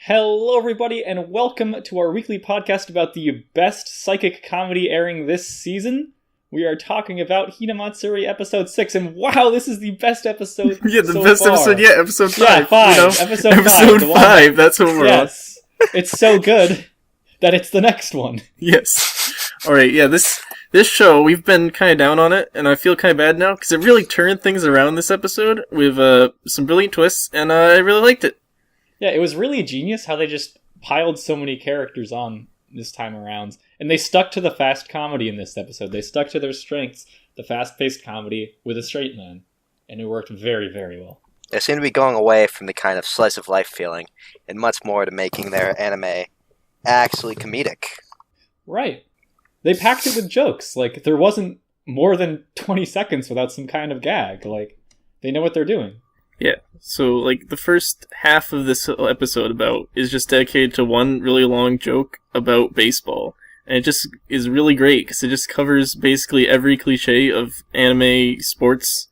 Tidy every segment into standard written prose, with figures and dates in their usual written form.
Hello, everybody, and welcome to our weekly podcast about the best psychic comedy airing this season. We are talking about Hinamatsuri episode 6, and wow, this is the best episode Yeah, the so best far. episode yet, episode 5. Yeah, 5. You know? Episode 5, that's what we're on. Yes, it's so good that it's the next one. Yes. Alright, yeah, this show, we've been kind of down on it, and I feel kind of bad now, because it really turned things around this episode with some brilliant twists, and I really liked it. Yeah, it was really genius how they just piled so many characters on this time around. And they stuck to the fast comedy in this episode. They stuck to their strengths, the fast-paced comedy with a straight man. And it worked very, very well. They seem to be going away from the kind of slice-of-life feeling and much more to making their anime actually comedic. Right. They packed it with jokes. Like, there wasn't more than 20 seconds without some kind of gag. Like, they know what they're doing. Yeah, so, like, the first half of this episode is just dedicated to one really long joke about baseball. And it just is really great, because it just covers basically every cliche of anime sports,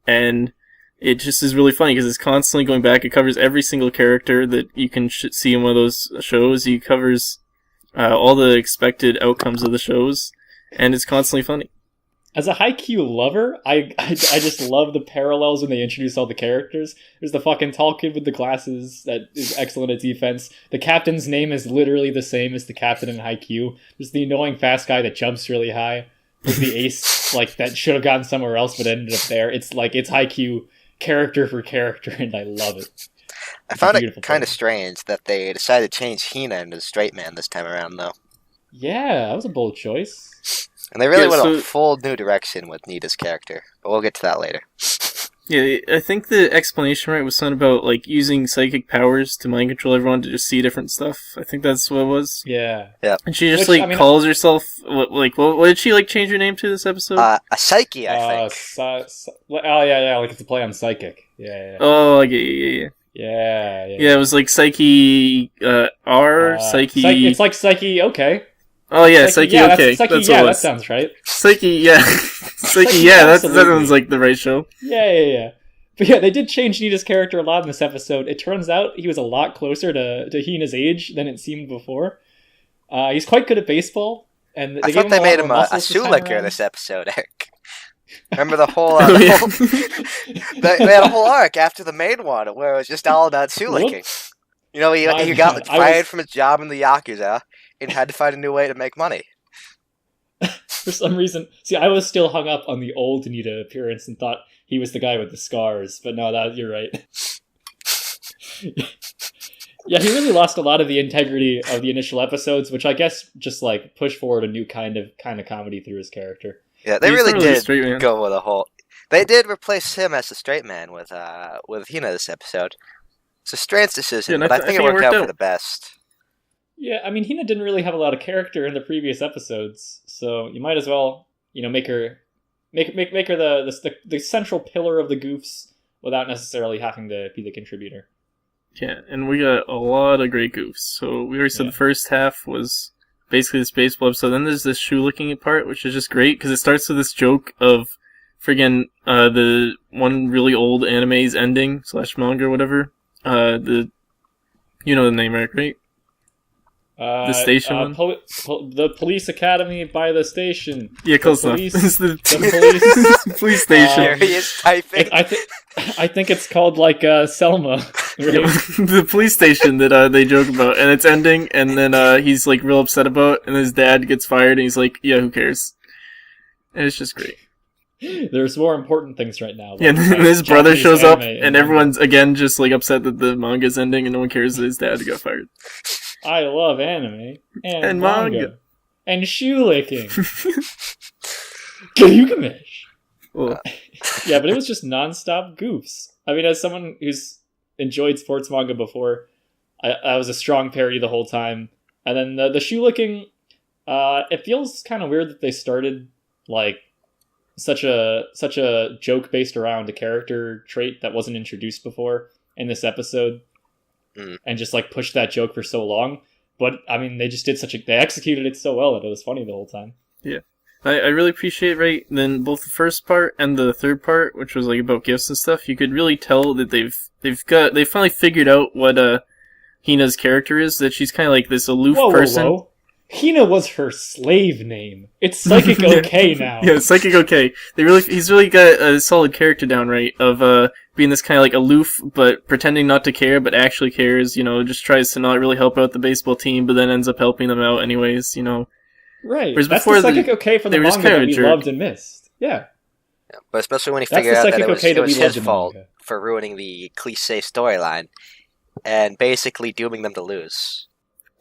and it just is really funny, because it's constantly going back. It covers every single character that you can see in one of those shows. It covers all the expected outcomes of the shows, and it's constantly funny. As a Haikyuu lover, I just love the parallels when they introduce all the characters. There's the fucking tall kid with the glasses that is excellent at defense. The captain's name is literally the same as the captain in Haikyuu. There's the annoying fast guy that jumps really high. There's the ace like that should have gone somewhere else but ended up there. It's like it's Haikyuu character for character, and I love it. I found it kind of strange that they decided to change Hina into the straight man this time around, though. Yeah, that was a bold choice. And they really went a full new direction with Nita's character, but we'll get to that later. Yeah, I think the explanation, right, was something about, like, using psychic powers to mind control everyone to just see different stuff. I think that's what it was. Yeah. And she just, calls herself, what did she, change her name to this episode? A Psyche, I think. Oh, yeah, like it's a play on psychic. Yeah. Oh, yeah. Yeah, it was like Psyche, Psyche... It's like Psyche, okay. Oh, yeah, Psyche, okay. Psyche, that's yeah, that sounds right. Psyche, yeah. Psyche, yeah, that sounds like the right show. Yeah. But yeah, they did change Nita's character a lot in this episode. It turns out he was a lot closer to Hina's age than it seemed before. He's quite good at baseball. And I thought they made him a shoe licker this episode, Eric. Remember the whole... they had a whole arc after the main one where it was just all about shoe licking. You know, he got fired from his job in the Yakuza and had to find a new way to make money. For some reason... See, I was still hung up on the old Nita appearance and thought he was the guy with the scars, but no, you're right. Yeah, he really lost a lot of the integrity of the initial episodes, which I guess just, push forward a new kind of comedy through his character. Yeah, they really did go with a whole... They did replace him as the straight man with Hina this episode. It's a strange decision, but I think it worked out for the best. Yeah, I mean, Hina didn't really have a lot of character in the previous episodes, so you might as well, make her the central pillar of the goofs without necessarily having to be the contributor. Yeah, and we got a lot of great goofs. So we already said the first half was basically this baseball episode. Then there's this shoe licking part, which is just great because it starts with this joke of friggin' the one really old anime's ending / manga or whatever. You know the name, Eric, right? The station one? The police academy by the station. Yeah, close enough. It's the police station. I think it's called Selma. Yeah, the police station that they joke about, and it's ending, and then he's real upset about it, and his dad gets fired, and he's like, yeah, who cares? And it's just great. There's more important things right now. Yeah, and his brother shows up, and everyone's again just upset that the manga's ending, and no one cares that his dad got fired. I love anime and manga and shoe licking. Gilgamesh. Yeah, but it was just non-stop goofs. I mean, as someone who's enjoyed sports manga before, I was a strong parody the whole time. And then the shoe licking, it feels kind of weird that they started such a joke based around a character trait that wasn't introduced before in this episode. And just pushed that joke for so long. But I mean, they just did they executed it so well that it was funny the whole time. Yeah. I really appreciate, right, then both the first part and the third part, which was about gifts and stuff, you could really tell that they finally figured out what Hina's character is, that she's kind of like this aloof person. Whoa. Hina was her slave name. It's Psychic OK now. Yeah, Psychic OK. He's really got a solid character down, right? Of being this kind of like aloof, but pretending not to care, but actually cares. Just tries to not really help out the baseball team, but then ends up helping them out anyways. Right. Whereas that's before the Psychic OK from the manga that we loved and missed. Yeah. But especially when he figured out that it was his fault for ruining the cliche storyline and basically dooming them to lose.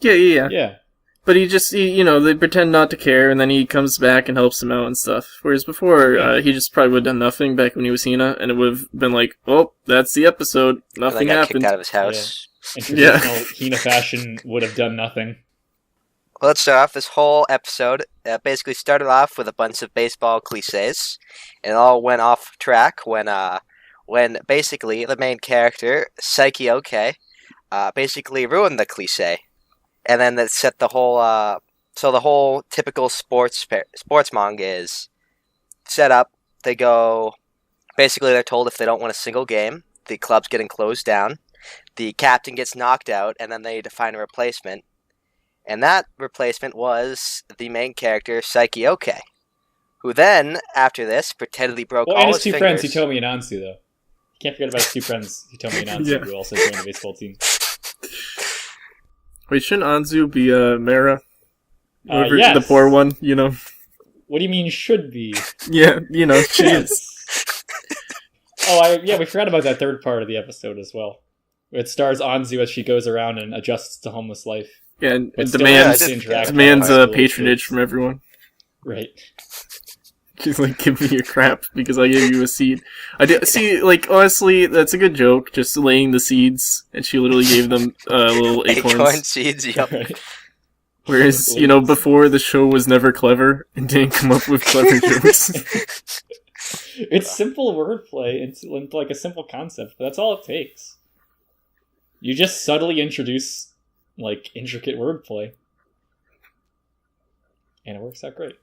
Yeah. But they pretend not to care, and then he comes back and helps them out and stuff. Whereas before, he just probably would have done nothing back when he was Hina, and it would have been like, well, that's the episode. Nothing happened. Kicked out of his house. Yeah. In traditional Hina fashion, would have done nothing. Well, let's start off this whole episode. Basically started off with a bunch of baseball cliches, and it all went off track when basically the main character, Saiki OK, basically ruined the cliche. And then that set the whole, so the whole typical sports manga is set up. They go, basically they're told if they don't win a single game, the club's getting closed down. The captain gets knocked out, and then they need to find a replacement. And that replacement was the main character, Saiki OK, who then, after this, pretended he broke all his his two fingers. friends, Hitomi and Ansu, though. You can't forget about his two friends, Hitomi and Ansu, who also joined the baseball team. Wait, shouldn't Anzu be Mara? Yes. The poor one, What do you mean should be? Yeah, she is. We forgot about that third part of the episode as well. It stars Anzu as she goes around and adjusts to homeless life. Yeah, and demands patronage from everyone. Right. She's like, give me your crap because I gave you a seed. Honestly, that's a good joke, just laying the seeds, and she literally gave them little acorns. Acorn seeds, yep. Right. Whereas, before the show was never clever and didn't come up with clever jokes. It's simple wordplay and like a simple concept, but that's all it takes. You just subtly introduce, intricate wordplay. And it works out great.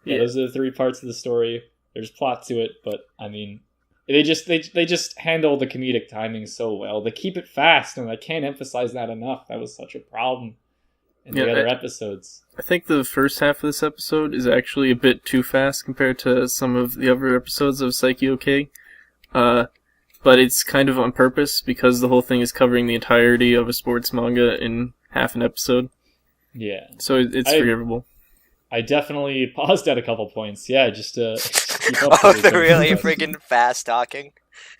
Yeah, those are the three parts of the story. There's plot to it, but they just handle the comedic timing so well. They keep it fast, and I can't emphasize that enough. That was such a problem in the other episodes. I think the first half of this episode is actually a bit too fast compared to some of the other episodes of Saiki OK. But it's kind of on purpose because the whole thing is covering the entirety of a sports manga in half an episode. Yeah. So it's forgivable. I definitely paused at a couple points, just to keep up. The really friggin' fast talking.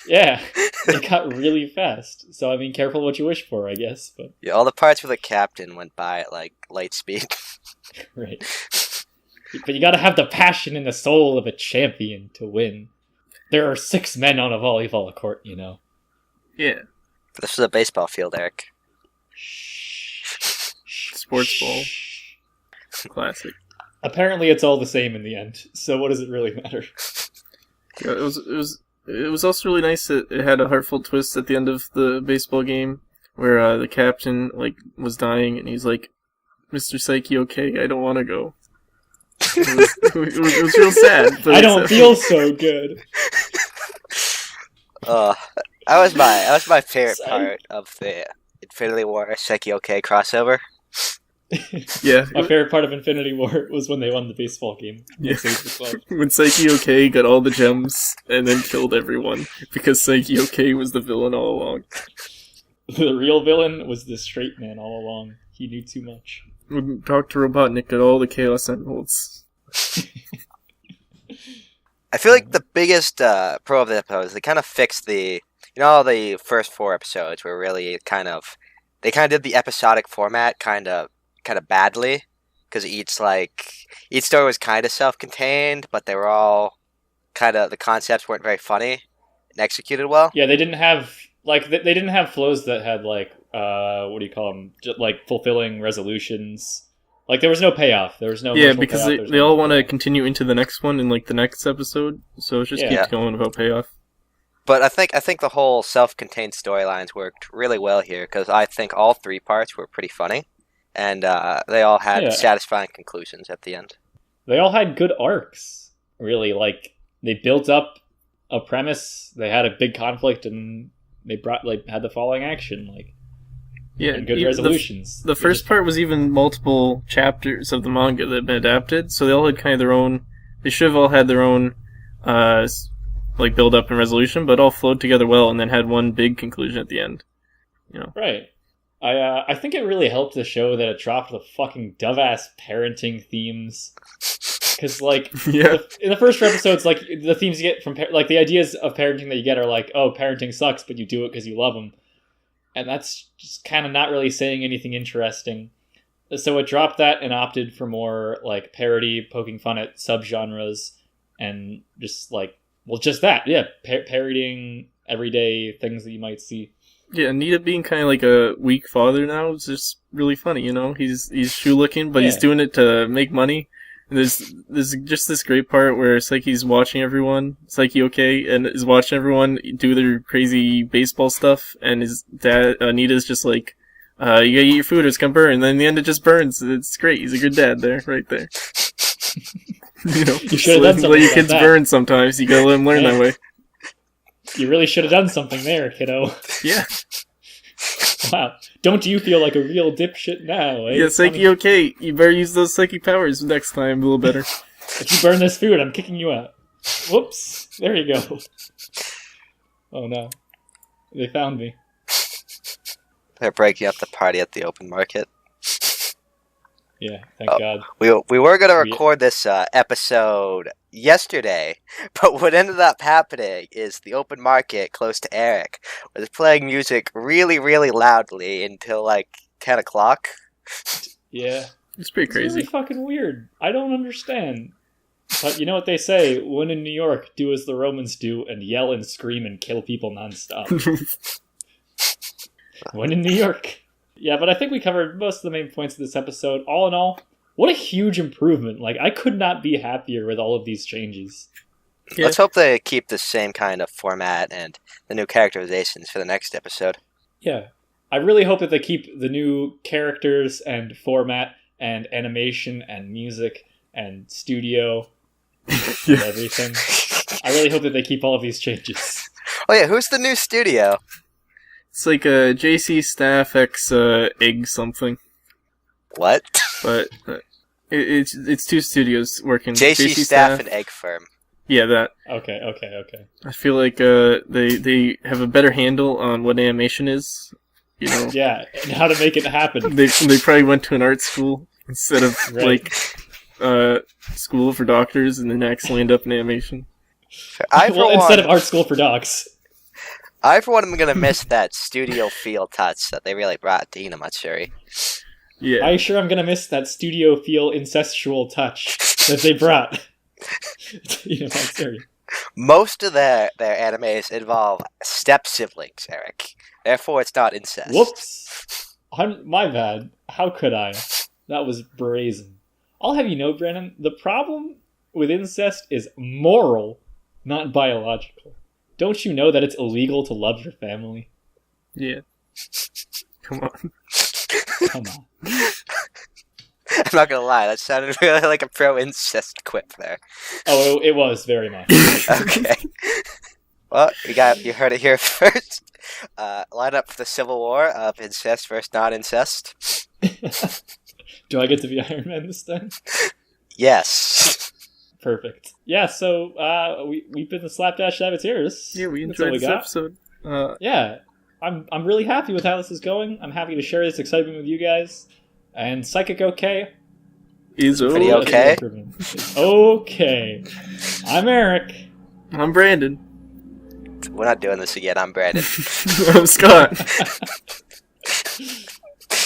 Yeah, it got really fast. So careful what you wish for, I guess. But yeah, all the parts where the captain went by at light speed. Right. But you gotta have the passion and the soul of a champion to win. There are 6 men on a volleyball court, Yeah. This is a baseball field, Eric. Sports ball. Classic. Apparently, it's all the same in the end. So, what does it really matter? Yeah, it was also really nice that it had a heartfelt twist at the end of the baseball game, where the captain was dying, and he's like, "Mr. Saiki, okay, I don't want to go." It was real sad. But I don't feel so good. That was my favorite part of the Infinity War Saiki OK crossover. Yeah, my favorite part of Infinity War was when they won the baseball game. Yeah. When Saiki OK got all the gems and then killed everyone because Saiki OK was the villain all along. The real villain was the straight man all along. He knew too much. When Dr. Robotnik got all the Chaos Emeralds. I feel like the biggest pro of the episode is they kind of fixed the first 4 episodes were really they did the episodic format kind of badly because each story was kind of self-contained, but they were all the concepts weren't very funny and executed well. Yeah, they didn't have they didn't have flows that had what do you call them? Just, fulfilling resolutions. There was no payoff. There was no because they all want to continue into the next one in the next episode, so it just keeps going without payoff. But I think the whole self-contained storylines worked really well here because I think all 3 parts were pretty funny, and they all had satisfying conclusions at the end. They all had good arcs, really. They built up a premise, they had a big conflict, and they brought had the following action. and good resolutions. The first part was even multiple chapters of the manga that had been adapted, so they all had kind of their own. They should have all had their own, like build up and resolution, but all flowed together well, and then had one big conclusion at the end. You know, right? I think it really helped the show that it dropped the fucking dove-ass parenting themes. Because, like, in the first few episodes, like, the themes you get from, like, the ideas of parenting that you get are like, oh, parenting sucks, but you do it because you love them. And that's just kind of not really saying anything interesting. So it dropped that and opted for more, like, parody, poking fun at subgenres, and just, like, well, just that, parodying everyday things that you might see. Yeah, Nita being kind of like a weak father now is just really funny, you know? He's shoe-looking, but he's doing it to make money. And there's just this great part where Psyche's watching everyone, Psyche and is watching everyone do their crazy baseball stuff, and his dad, Nita's just like, you gotta eat your food or it's gonna burn, and then in the end it just burns. It's great, he's a good dad there, right there. You know, you should have done something let your kids burn sometimes, you gotta let them learn that way. You really should have done something there, kiddo. Yeah. Wow. Don't you feel like a real dipshit now, eh? Yeah, Psyche, you better use those Psyche powers next time a little better. If you burn this food, I'm kicking you out. Whoops. There you go. Oh no. They found me. They're breaking up the party at the open market. Yeah, thank God. We were going to record this episode yesterday, but what ended up happening is the open market close to Eric was playing music really, really loudly until like 10 o'clock. Yeah. It's pretty crazy. It's really fucking weird. I don't understand. But you know what they say, when in New York, do as the Romans do and yell and scream and kill people nonstop. When in New York. Yeah, but I think we covered most of the main points of this episode. All in all, what a huge improvement. Like, I could not be happier with all of these changes. Yeah. Let's hope they keep the same kind of format and the new characterizations for the next episode. Yeah. I really hope that they keep the new characters and format and animation and music and studio and everything. I really hope that they keep all of these changes. Oh yeah, who's the new studio? It's like a JC Staff X Egg something. What? But it's two studios working. JC Staff and Egg Firm. Yeah, that. Okay. I feel like they have a better handle on what animation is. You know. Yeah, and how to make it happen. They probably went to an art school instead of school for doctors, and then actually end up in animation. Instead of art school for docs. I, for one, am going to miss that studio feel touch that they really brought to Hinamatsuri. Yeah. I'm going to miss that studio feel incestual touch that they brought to Hinamatsuri. Most of their animes involve step-siblings, Eric. Therefore, it's not incest. Whoops. My bad. How could I? That was brazen. I'll have you know, Brandon, the problem with incest is moral, not biological. Don't you know that it's illegal to love your family? Yeah. Come on. Come on. I'm not gonna lie, that sounded really like a pro-incest quip there. Oh, it was very much. Okay. Well, you heard it here first. Line up for the civil war of incest versus non-incest. Do I get to be Iron Man this time? Yes. Perfect. Yeah, so we've been the Slapdash Saboteurs. Yeah, we enjoyed this episode. Yeah, I'm really happy with how this is going. I'm happy to share this excitement with you guys. And Psychic OK is pretty okay. Okay. I'm Eric. I'm Brandon. We're not doing this again. I'm Brandon. I'm Scott.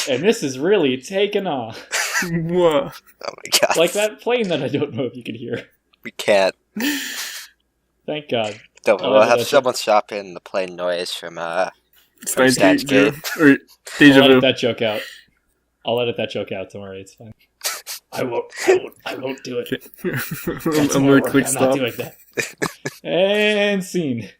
And this is really taking off. Whoa. Oh my god. Like that plane that I don't know if you can hear. We can't. Thank God. We'll have someone shop in the plane noise from Steins Gate. Or Deja Vu. I'll edit that joke out. I'll edit that joke out, don't worry, it's fine. I won't do it. I'm gonna click stop. I'm not doing that. And scene.